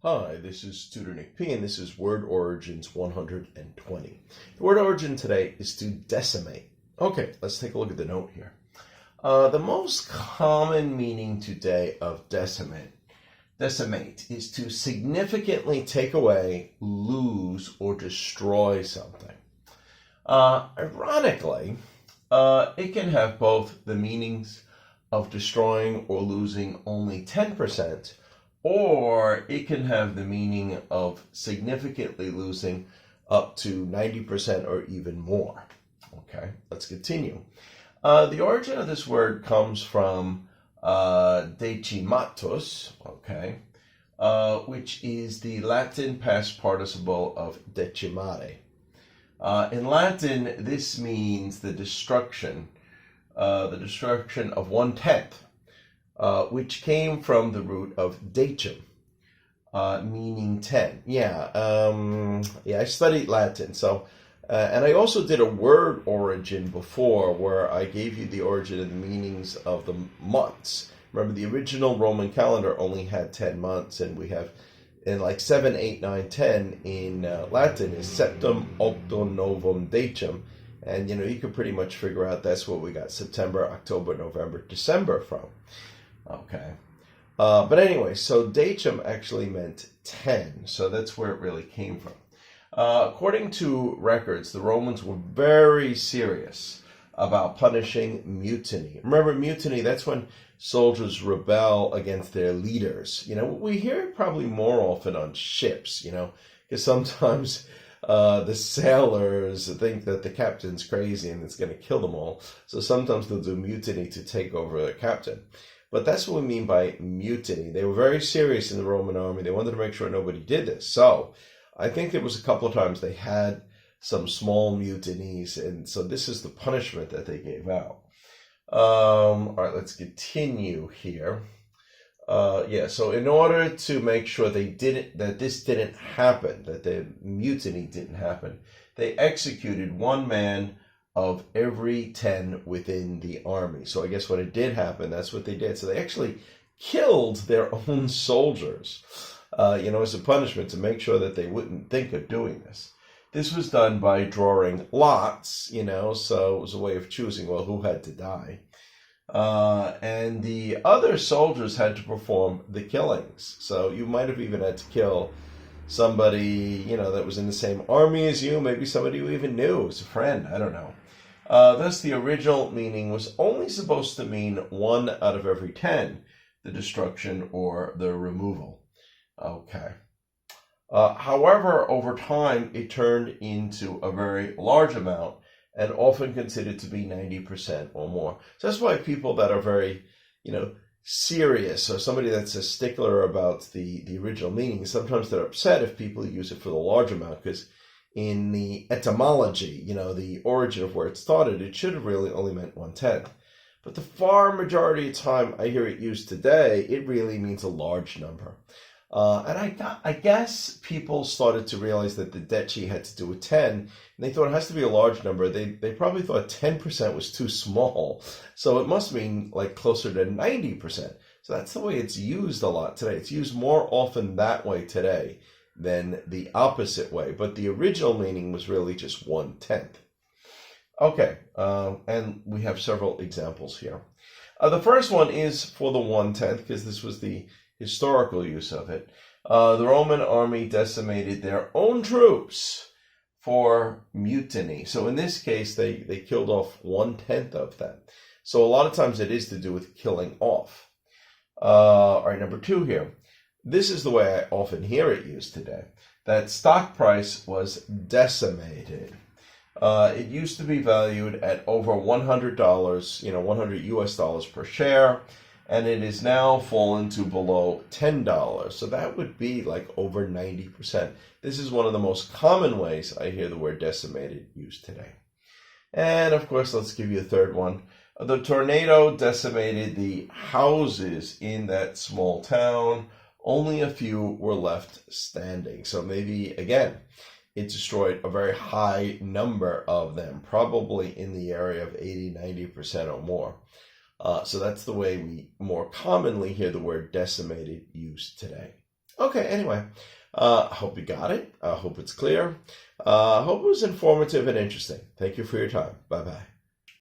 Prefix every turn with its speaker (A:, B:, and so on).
A: Hi, this is Tutor Nick P, and this is Word Origins 120. The word origin today is to decimate. Okay, let's take a look at the note here. The most common meaning today of decimate is to significantly take away, lose, or destroy something. Ironically, it can have both the meanings of destroying or losing only 10%, or it can have the meaning of significantly losing up to 90% or even more. Okay, let's continue. The origin of this word comes from decimatus, okay, which is the Latin past participle of decimare. In Latin, this means the destruction of 1/10. Which came from the root of decim, meaning 10. I studied Latin, so and I also did a word origin before, where I gave you the origin and the meanings of the months. Remember, the original Roman calendar only had 10 months, and we have in like 7, 8, 9, 10 in Latin is septem, octo, novum, decim, and you could pretty much figure out that's where we got September, October, November, December from. Okay. But anyway, so decim actually meant 10, so that's where it really came from. According to records, the Romans were very serious about punishing mutiny. Remember, mutiny, that's when soldiers rebel against their leaders. We hear it probably more often on ships, because sometimes the sailors think that the captain's crazy and it's going to kill them all. So sometimes they'll do mutiny to take over the captain. But that's what we mean by mutiny. They were very serious in the Roman army. They wanted to make sure nobody did this. So I think there was a couple of times they had some small mutinies, and so this is the punishment that they gave out. All right, let's continue here. So in order to make sure that this didn't happen, that the mutiny didn't happen, they executed one man of every 10 within the army. So I guess when it did happen, that's what they did. So they actually killed their own soldiers, as a punishment to make sure that they wouldn't think of doing this. This was done by drawing lots, so it was a way of choosing, who had to die. And the other soldiers had to perform the killings. So you might have even had to kill somebody, that was in the same army as you, maybe somebody you even knew as a friend, I don't know. Thus, the original meaning was only supposed to mean 1 out of every 10, the destruction or the removal. Okay. However, over time, it turned into a very large amount and often considered to be 90% or more. So that's why people that are very, serious, or somebody that's a stickler about the original meaning, sometimes they're upset if people use it for the large amount, because in the etymology, the origin of where it started, it should have really only meant 1/10. But the far majority of time I hear it used today, it really means a large number. And I guess people started to realize that the deci had to do with 10, and they thought it has to be a large number. They probably thought 10% was too small, so it must mean like closer to 90%. So that's the way it's used a lot today. It's used more often that way today than the opposite way, but the original meaning was really just 1/10. Okay, and we have several examples here. The first one is for the 1/10, because this was the historical use of it. The Roman army decimated their own troops for mutiny. So in this case, they killed off 1/10 of them. So a lot of times it is to do with killing off. All right, number 2 here. This is the way I often hear it used today, that stock price was decimated. It used to be valued at over $100, $100 US per share, and it is now fallen to below $10. So that would be like over 90%. This is one of the most common ways I hear the word decimated used today. And of course, let's give you a third one. The tornado decimated the houses in that small town. Only a few were left standing. So maybe, again, it destroyed a very high number of them, probably in the area of 80, 90% or more. So that's the way we more commonly hear the word decimated used today. Okay, anyway, I hope you got it. I hope it's clear. I hope it was informative and interesting. Thank you for your time. Bye-bye.